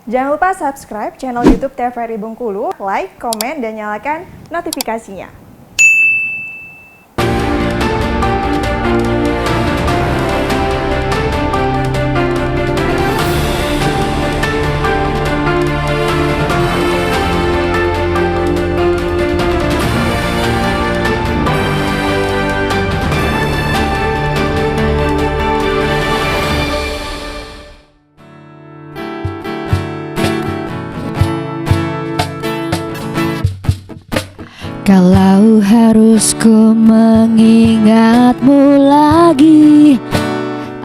Jangan lupa subscribe channel YouTube TVRI Bengkulu, like, komen, dan nyalakan notifikasinya. Kalau harus ku mengingatmu lagi,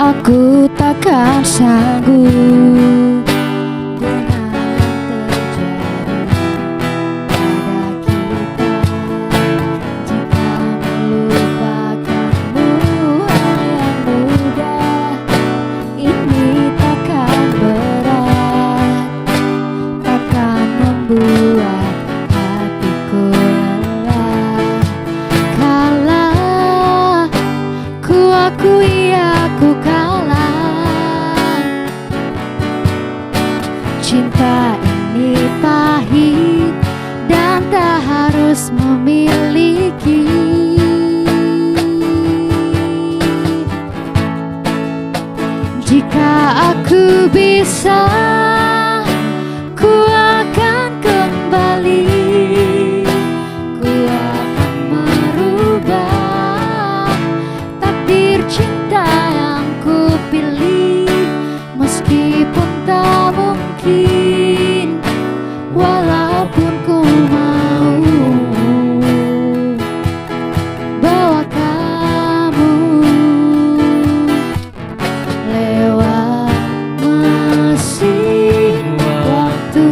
aku takkan sanggup dengan yang terjadi pada kita. Jika melupakanmu hal yang mudah, ini takkan berat, takkan membuat hatiku akui aku kalah. Cinta ini pahit dan tak harus memiliki. Jika aku bisa, ku akan kembali. Ku akan merubah cinta yang ku pilih, meskipun tak mungkin, walaupun ku mau bawa kamu lewat mesin waktu.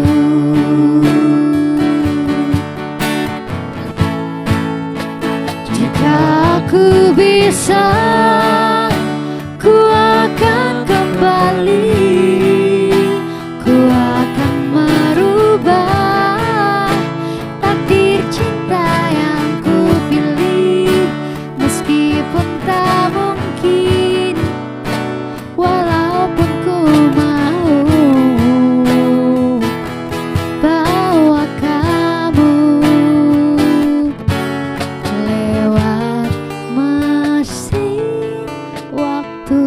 Jika aku bisa, ku akan kembali. Ku akan merubah takdir cinta yang ku pilih, meskipun tak mungkin, walaupun ku mau bawa kamu lewat mesin waktu.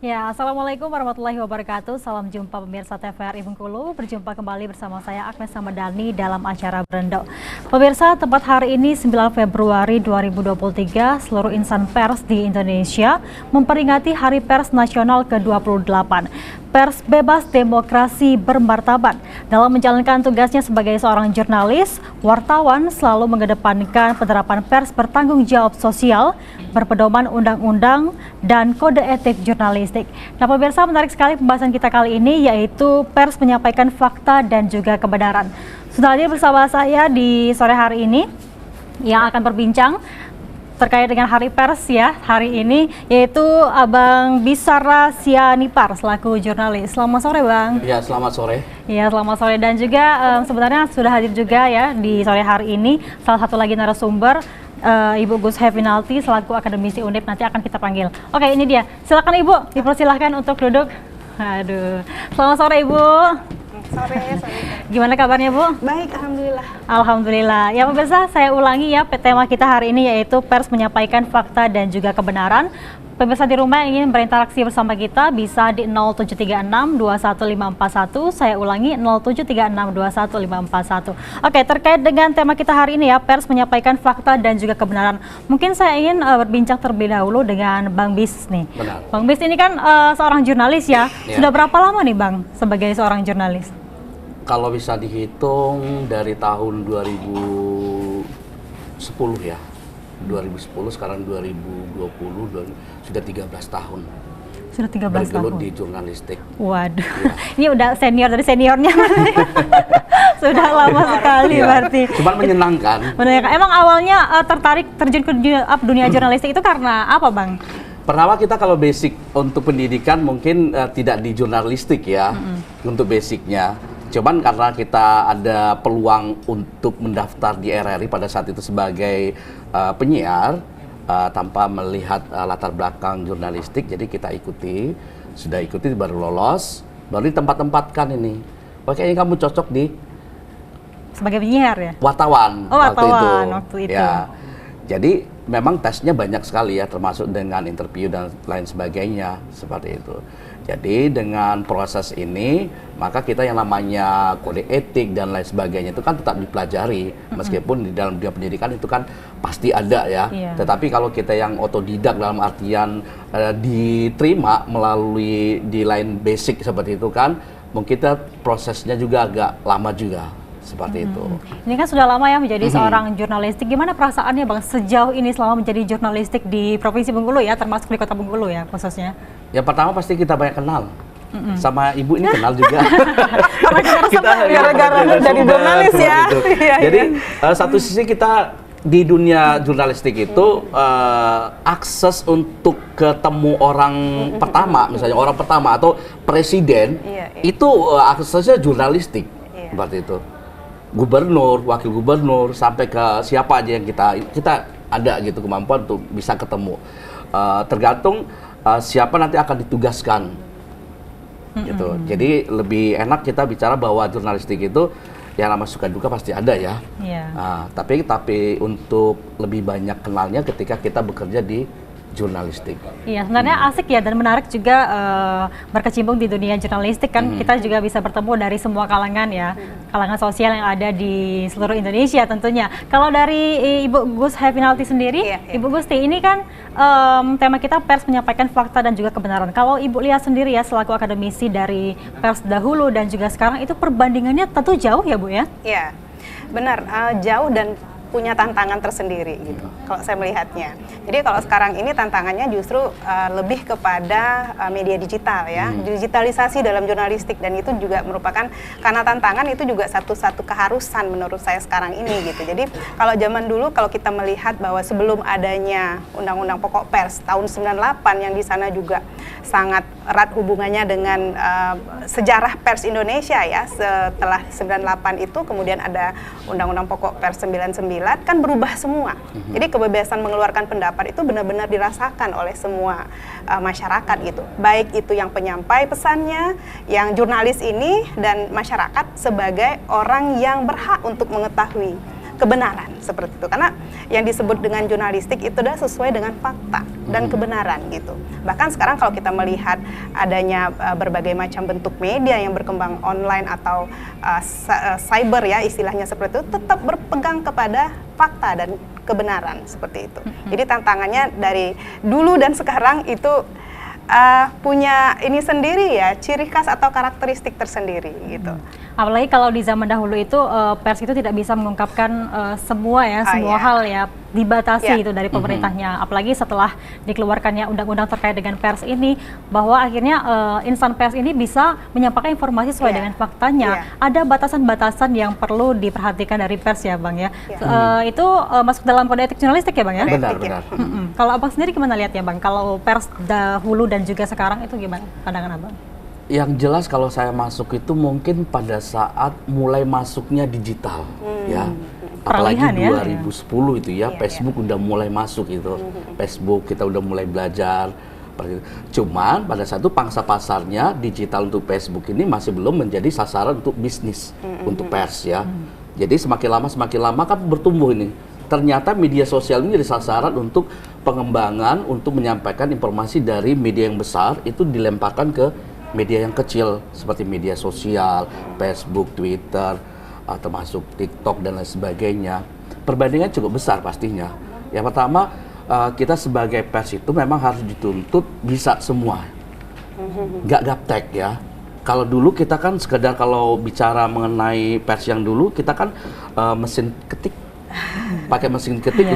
Ya, Assalamualaikum warahmatullahi wabarakatuh. Salam jumpa pemirsa TVRI Bengkulu. Berjumpa kembali bersama saya Agnes Samadani dalam acara Berendo. Pemirsa, tepat hari ini 9 Februari 2023, seluruh insan pers di Indonesia memperingati Hari Pers Nasional ke-28. Pers bebas, demokrasi bermartabat. Dalam menjalankan tugasnya sebagai seorang jurnalis, wartawan selalu mengedepankan penerapan pers bertanggung jawab sosial, berpedoman undang-undang dan kode etik jurnalistik. Nah, pemirsa, menarik sekali pembahasan kita kali ini, yaitu pers menyampaikan fakta dan juga kebenaran. Sudah hadir bersama saya di sore hari ini yang akan berbincang terkait dengan Hari Pers ya hari ini, yaitu Abang Bisara Sianipar selaku jurnalis. Selamat sore, Bang. Ya, selamat sore. Ya, selamat sore. Dan juga sebenarnya sudah hadir juga ya di sore hari ini salah satu lagi narasumber, Ibu Gus Hevinalti selaku akademisi Undip, nanti akan kita panggil. Oke, ini dia. Silakan Ibu, dipersilahkan untuk duduk. Aduh. Selamat sore, Ibu. Sore. Gimana kabarnya, Bu? Baik, alhamdulillah. Alhamdulillah. Ya pemirsa, saya ulangi ya, tema kita hari ini yaitu pers menyampaikan fakta dan juga kebenaran. Pemirsa di rumah yang ingin berinteraksi bersama kita bisa di 0736215541. Saya ulangi 0736215541. Oke, terkait dengan tema kita hari ini ya, pers menyampaikan fakta dan juga kebenaran. Mungkin saya ingin berbincang terlebih dahulu dengan Bang Bis nih. Benar. Bang Bis ini kan seorang jurnalis ya. Sudah berapa lama nih Bang sebagai seorang jurnalis? Kalau bisa dihitung dari tahun 2010 ya. 2010, sekarang 2020, sudah 13 tahun. Sudah 13 bergelut tahun di jurnalistik. Waduh, ya. Ini udah senior dari seniornya. Sudah lama sekali ya. Berarti. Cuman menyenangkan. Emang awalnya tertarik terjun ke dunia jurnalistik itu karena apa, Bang? Pertama kita kalau basic untuk pendidikan mungkin tidak di jurnalistik ya, untuk basicnya. Cuman karena kita ada peluang untuk mendaftar di RRI pada saat itu sebagai penyiar, tanpa melihat latar belakang jurnalistik. Jadi kita sudah ikuti baru lolos, baru ditempat-tempatkan ini. Oh, kayaknya kamu cocok di Sebagai penyiar ya? wartawan, Oh, wartawan waktu itu. Ya, jadi memang tesnya banyak sekali ya, termasuk dengan interview dan lain sebagainya seperti itu. Jadi dengan proses ini, maka kita yang namanya kode etik dan lain sebagainya itu kan tetap dipelajari, meskipun di dalam dunia pendidikan itu kan pasti ada ya. Iya. Tetapi kalau kita yang otodidak dalam artian diterima melalui di line basic seperti itu kan, mungkin kita prosesnya juga agak lama juga. Seperti itu. Ini kan sudah lama ya menjadi seorang jurnalistik. Gimana perasaannya Bang sejauh ini selama menjadi jurnalistik di Provinsi Bengkulu ya, termasuk di Kota Bengkulu ya khususnya? Yang pertama pasti kita banyak kenal. Sama ibu ini kenal juga. Kita gara-gara jadi jurnalis ya. Iya, Jadi satu sisi kita di dunia jurnalistik itu akses untuk ketemu orang pertama, misalnya orang pertama atau presiden, itu aksesnya jurnalistik. Seperti itu. Gubernur, wakil gubernur, sampai ke siapa aja yang kita ada gitu kemampuan untuk bisa ketemu. Tergantung siapa nanti akan ditugaskan, gitu. Jadi lebih enak kita bicara bahwa jurnalistik itu yang namanya suka duka pasti ada ya. Tapi untuk lebih banyak kenalnya ketika kita bekerja di jurnalistik. Iya, sebenarnya asik ya dan menarik juga berkecimpung di dunia jurnalistik kan. Kita juga bisa bertemu dari semua kalangan ya, kalangan sosial yang ada di seluruh Indonesia tentunya. Kalau dari Ibu Gus Hevinalti sendiri, Ibu Gusti, ini kan tema kita pers menyampaikan fakta dan juga kebenaran. Kalau Ibu lihat sendiri ya selaku akademisi dari pers dahulu dan juga sekarang, itu perbandingannya tentu jauh ya Bu ya? Iya, benar, jauh dan punya tantangan tersendiri gitu kalau saya melihatnya. Jadi kalau sekarang ini tantangannya justru lebih kepada media digital ya, digitalisasi dalam jurnalistik, dan itu juga merupakan, karena tantangan itu juga satu-satu keharusan menurut saya sekarang ini gitu. Jadi kalau zaman dulu kalau kita melihat bahwa sebelum adanya Undang-Undang Pokok Pers tahun 98 yang di sana juga sangat erat hubungannya dengan sejarah pers Indonesia ya, setelah 98 itu kemudian ada Undang-Undang Pokok Pers 99 kan berubah semua. Jadi kebebasan mengeluarkan pendapat itu benar-benar dirasakan oleh semua masyarakat gitu. Baik itu yang penyampai pesannya, yang jurnalis ini, dan masyarakat sebagai orang yang berhak untuk mengetahui kebenaran seperti itu. Karena yang disebut dengan jurnalistik itu adalah sesuai dengan fakta dan kebenaran gitu. Bahkan sekarang kalau kita melihat adanya berbagai macam bentuk media yang berkembang online atau cyber ya istilahnya seperti itu, tetap berpegang kepada fakta dan kebenaran seperti itu. Jadi tantangannya dari dulu dan sekarang itu punya ini sendiri ya, ciri khas atau karakteristik tersendiri gitu. Apalagi kalau di zaman dahulu itu pers itu tidak bisa mengungkapkan semua ya, semua hal ya, dibatasi itu dari pemerintahnya. Apalagi setelah dikeluarkannya undang-undang terkait dengan pers ini, bahwa akhirnya insan pers ini bisa menyampaikan informasi sesuai dengan faktanya. Ada batasan-batasan yang perlu diperhatikan dari pers ya Bang ya. Itu masuk dalam kode etik jurnalistik ya Bang ya? Benar. Kalau Abang sendiri gimana lihat ya Bang? Kalau pers dahulu dan juga sekarang itu gimana pandangan Abang? Yang jelas kalau saya masuk itu mungkin pada saat mulai masuknya digital ya. Apalagi 2010 itu ya, Facebook udah mulai masuk itu. Facebook kita udah mulai belajar. Cuman pada saat itu pangsa pasarnya digital untuk Facebook ini masih belum menjadi sasaran untuk bisnis untuk pers ya. Jadi semakin lama kan bertumbuh ini. Ternyata media sosial ini jadi sasaran untuk pengembangan, untuk menyampaikan informasi dari media yang besar itu dilemparkan ke media yang kecil seperti media sosial, Facebook, Twitter, termasuk TikTok dan lain sebagainya. Perbandingan cukup besar pastinya. Yang pertama, kita sebagai pers itu memang harus dituntut bisa semua, nggak gaptek ya. Kalau dulu kita kan sekedar kalau bicara mengenai pers yang dulu kita kan mesin ketik, pakai mesin ketik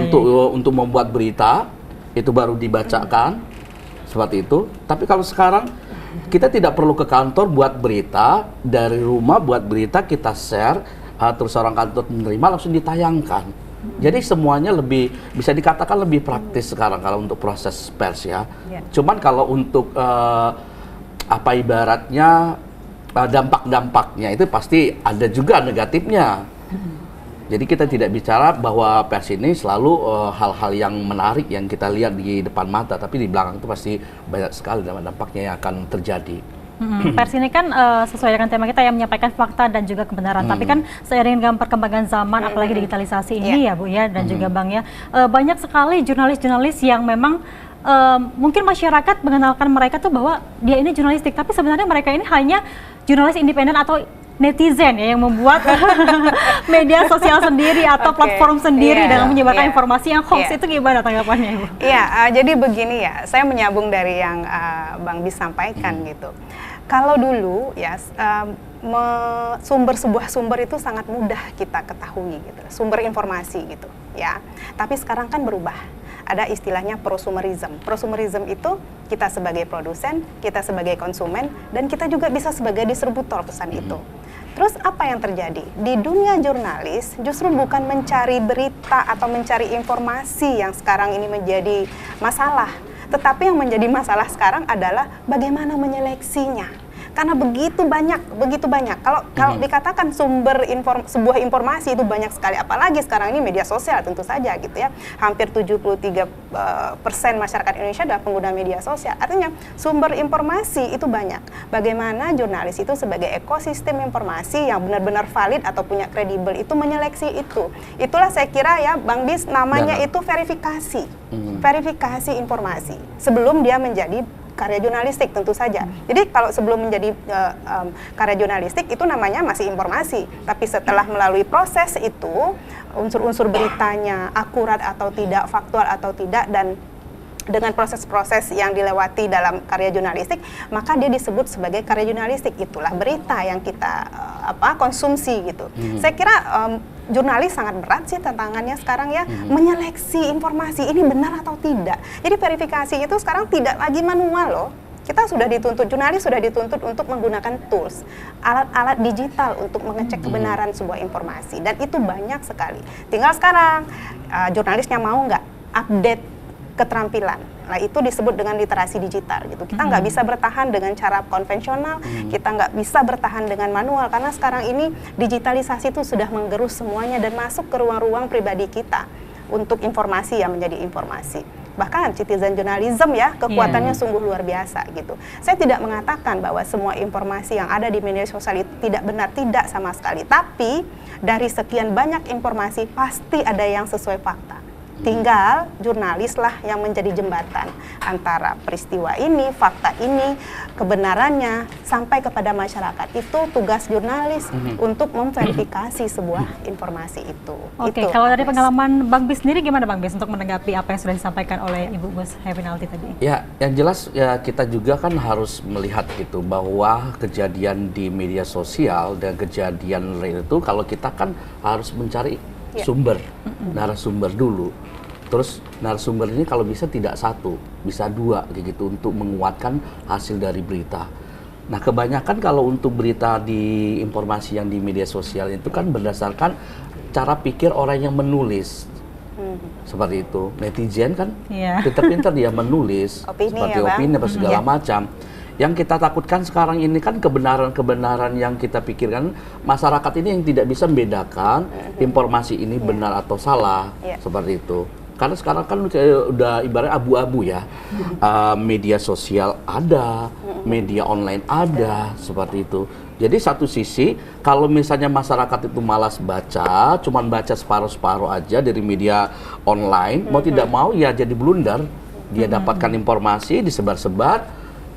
untuk membuat berita itu baru dibacakan seperti itu. Tapi kalau sekarang kita tidak perlu ke kantor buat berita, dari rumah buat berita kita share, terus orang kantor menerima langsung ditayangkan. Jadi semuanya lebih bisa dikatakan lebih praktis sekarang kalau untuk proses pers ya. Cuman kalau untuk apa ibaratnya dampak-dampaknya itu pasti ada juga negatifnya. Jadi kita tidak bicara bahwa pers ini selalu hal-hal yang menarik yang kita lihat di depan mata, tapi di belakang itu pasti banyak sekali dampaknya yang akan terjadi. Pers ini kan sesuai dengan tema kita yang menyampaikan fakta dan juga kebenaran. Tapi kan seiring dengan perkembangan zaman, apalagi digitalisasi ini ya Bu ya, dan juga Bang ya, banyak sekali jurnalis-jurnalis yang memang mungkin masyarakat mengenalkan mereka tuh bahwa dia ini jurnalistik, tapi sebenarnya mereka ini hanya jurnalis independen atau netizen ya yang membuat media sosial sendiri atau platform sendiri dalam menyebarkan informasi yang hoax. Itu gimana tanggapannya Bu? Iya, jadi begini ya, saya menyambung dari yang Bang Bis sampaikan gitu. Kalau dulu ya sebuah sumber itu sangat mudah kita ketahui gitu, sumber informasi gitu ya. Tapi sekarang kan berubah. Ada istilahnya prosumerism. Prosumerism itu kita sebagai produsen, kita sebagai konsumen, dan kita juga bisa sebagai distributor pesan itu. Terus apa yang terjadi? Di dunia jurnalis justru bukan mencari berita atau mencari informasi yang sekarang ini menjadi masalah. Tetapi yang menjadi masalah sekarang adalah bagaimana menyeleksinya. Karena begitu banyak. Kalau dikatakan sebuah informasi itu banyak sekali, apalagi sekarang ini media sosial tentu saja gitu ya. Hampir 73% masyarakat Indonesia adalah pengguna media sosial. Artinya sumber informasi itu banyak. Bagaimana jurnalis itu sebagai ekosistem informasi yang benar-benar valid atau punya kredibel itu menyeleksi itu. Itulah saya kira ya Bang Bis namanya itu verifikasi. Verifikasi informasi sebelum dia menjadi karya jurnalistik tentu saja. Jadi kalau sebelum menjadi karya jurnalistik itu namanya masih informasi. Tapi setelah melalui proses itu, unsur-unsur beritanya akurat atau tidak, faktual atau tidak, dan dengan proses-proses yang dilewati dalam karya jurnalistik, maka dia disebut sebagai karya jurnalistik. Itulah berita yang kita konsumsi gitu. Saya kira jurnalis sangat berat sih tantangannya sekarang ya, menyeleksi informasi ini benar atau tidak. Jadi verifikasi itu sekarang tidak lagi manual loh. Kita sudah dituntut, jurnalis sudah dituntut untuk menggunakan tools, alat-alat digital untuk mengecek kebenaran sebuah informasi, dan itu banyak sekali. Tinggal sekarang jurnalisnya mau nggak update keterampilan. Nah itu disebut dengan literasi digital gitu. Kita nggak bisa bertahan dengan cara konvensional, kita nggak bisa bertahan dengan manual, karena sekarang ini digitalisasi itu sudah menggerus semuanya dan masuk ke ruang-ruang pribadi kita untuk informasi yang menjadi informasi. Bahkan citizen journalism ya, kekuatannya sungguh luar biasa gitu. Saya tidak mengatakan bahwa semua informasi yang ada di media sosial itu tidak benar, tidak sama sekali. Tapi dari sekian banyak informasi pasti ada yang sesuai fakta. Tinggal jurnalis lah yang menjadi jembatan antara peristiwa ini, fakta ini, kebenarannya sampai kepada masyarakat. Itu tugas jurnalis untuk memverifikasi sebuah informasi itu. Oke, kalau dari pengalaman Bang Bis sendiri gimana Bang Bis untuk menanggapi apa yang sudah disampaikan oleh Ibu Gus Hevinalti tadi? Ya, yang jelas ya kita juga kan harus melihat gitu bahwa kejadian di media sosial dan kejadian real itu kalau kita kan harus mencari sumber, narasumber dulu. Terus narasumber ini kalau bisa tidak satu, bisa dua gitu untuk menguatkan hasil dari berita. Nah kebanyakan kalau untuk berita di informasi yang di media sosial itu kan berdasarkan cara pikir orang yang menulis. Seperti itu, netizen kan pintar-pintar dia menulis opini seperti ya, opini apa segala macam. Yang kita takutkan sekarang ini kan kebenaran-kebenaran yang kita pikirkan masyarakat ini yang tidak bisa membedakan informasi ini benar atau salah, seperti itu. Karena sekarang kan udah ibarat abu-abu ya, media sosial ada, media online ada, seperti itu. Jadi satu sisi kalau misalnya masyarakat itu malas baca, cuman baca separuh-separuh aja dari media online, mau tidak mau ya jadi blunder. Dia dapatkan informasi, disebar-sebar,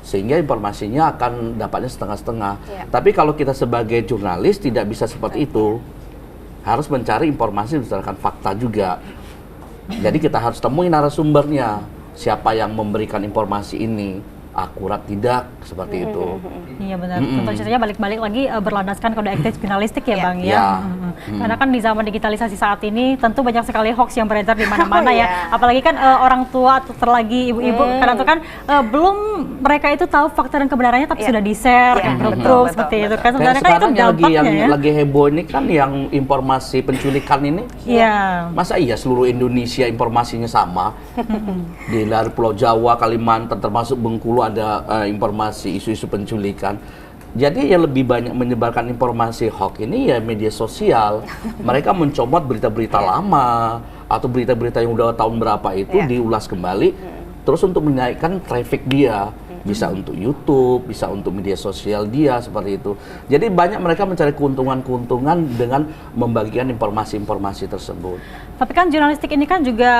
sehingga informasinya akan dapatnya setengah-setengah. Tapi kalau kita sebagai jurnalis tidak bisa seperti itu, harus mencari informasi berdasarkan fakta juga. Jadi kita harus temui narasumbernya, siapa yang memberikan informasi ini, akurat tidak, seperti itu. Iya benar, contoh ceritanya balik-balik lagi berlandaskan kode etik jurnalistik ya Bang ya. Karena kan di zaman digitalisasi saat ini tentu banyak sekali hoax yang beredar di mana-mana ya. Apalagi kan orang tua atau terlagi ibu-ibu kadang itu kan belum mereka itu tahu fakta dan kebenarannya tapi sudah di-share ke grup-grup seperti itu kan. Sebenarnya kan itu dampaknya yang lagi heboh ini kan yang informasi penculikan ini. Masa iya seluruh Indonesia informasinya sama? Di luar Pulau Jawa, Kalimantan termasuk Bengkulu ada informasi isu-isu penculikan. Jadi yang lebih banyak menyebarkan informasi hoax ini ya media sosial. Mereka mencomot berita-berita lama atau berita-berita yang udah tahun berapa itu diulas kembali, terus untuk menaikkan traffic dia. Bisa untuk YouTube, bisa untuk media sosial dia, seperti itu. Jadi banyak mereka mencari keuntungan-keuntungan dengan membagikan informasi-informasi tersebut. Tapi kan jurnalistik ini kan juga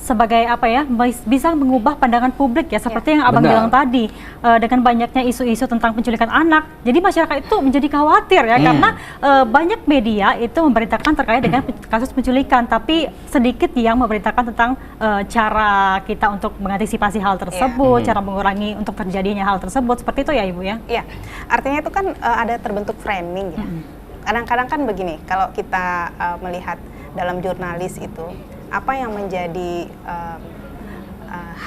sebagai apa ya, bisa mengubah pandangan publik ya, seperti yang Abang bilang tadi, dengan banyaknya isu-isu tentang penculikan anak, jadi masyarakat itu menjadi khawatir ya, karena banyak media itu memberitakan terkait dengan kasus penculikan, tapi sedikit yang memberitakan tentang cara kita untuk mengantisipasi hal tersebut, cara mengurangi untuk terjadinya hal tersebut, seperti itu ya Ibu ya? Iya, artinya itu kan ada terbentuk framing ya. Kadang-kadang kan begini, kalau kita melihat dalam jurnalis itu, apa yang menjadi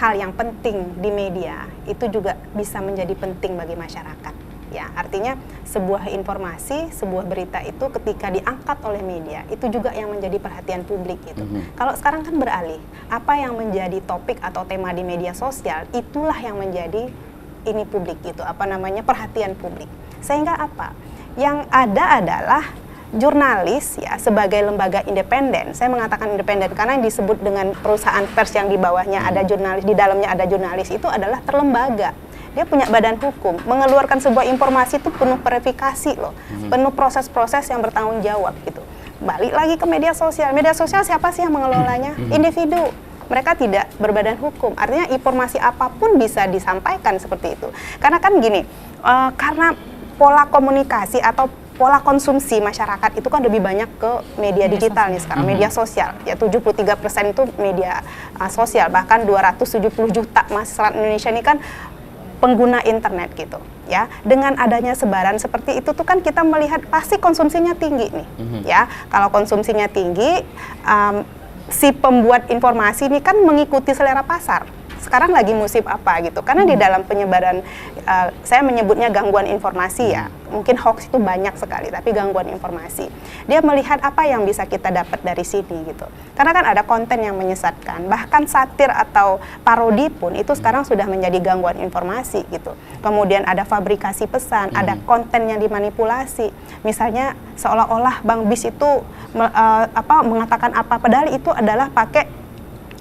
hal yang penting di media itu juga bisa menjadi penting bagi masyarakat. Ya, artinya sebuah informasi, sebuah berita itu ketika diangkat oleh media itu juga yang menjadi perhatian publik gitu. Kalau sekarang kan beralih, apa yang menjadi topik atau tema di media sosial itulah yang menjadi ini publik gitu, apa namanya, perhatian publik. Sehingga apa? Yang ada adalah jurnalis ya sebagai lembaga independen. Saya mengatakan independen karena yang disebut dengan perusahaan pers yang di bawahnya ada jurnalis, di dalamnya ada jurnalis, itu adalah terlembaga. Dia punya badan hukum, mengeluarkan sebuah informasi itu penuh verifikasi loh, penuh proses-proses yang bertanggung jawab gitu. Balik lagi ke media sosial. Media sosial siapa sih yang mengelolanya? Individu. Mereka tidak berbadan hukum. Artinya informasi apapun bisa disampaikan seperti itu. Karena kan gini, karena pola komunikasi atau pola konsumsi masyarakat itu kan lebih banyak ke media digital nih sekarang, media sosial. Ya 73% itu media sosial, bahkan 270 juta masyarakat Indonesia ini kan pengguna internet gitu. Ya, dengan adanya sebaran seperti itu tuh kan kita melihat pasti konsumsinya tinggi nih. Ya, kalau konsumsinya tinggi, si pembuat informasi ini kan mengikuti selera pasar. Sekarang lagi musim apa gitu, karena di dalam penyebaran, saya menyebutnya gangguan informasi ya, mungkin hoax itu banyak sekali, tapi gangguan informasi, dia melihat apa yang bisa kita dapat dari sini gitu, karena kan ada konten yang menyesatkan, bahkan satir atau parodi pun itu sekarang sudah menjadi gangguan informasi gitu. Kemudian ada fabrikasi pesan, ada konten yang dimanipulasi, misalnya seolah-olah Bang Bis itu mengatakan apa, padahal itu adalah pakai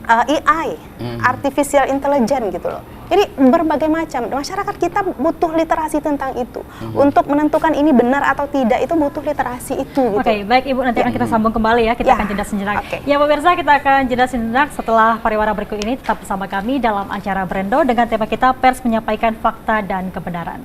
AI, artificial intelligence gitu loh. Jadi berbagai macam, masyarakat kita butuh literasi tentang itu. Untuk menentukan ini benar atau tidak, itu butuh literasi itu gitu. Oke, baik Ibu, nanti akan kita sambung kembali ya, kita akan jeda sejenak. Ya pemirsa, kita akan jeda sejenak setelah pariwara berikut ini. Tetap bersama kami dalam acara Brendo dengan tema kita Pers Menyampaikan Fakta dan Kebenaran.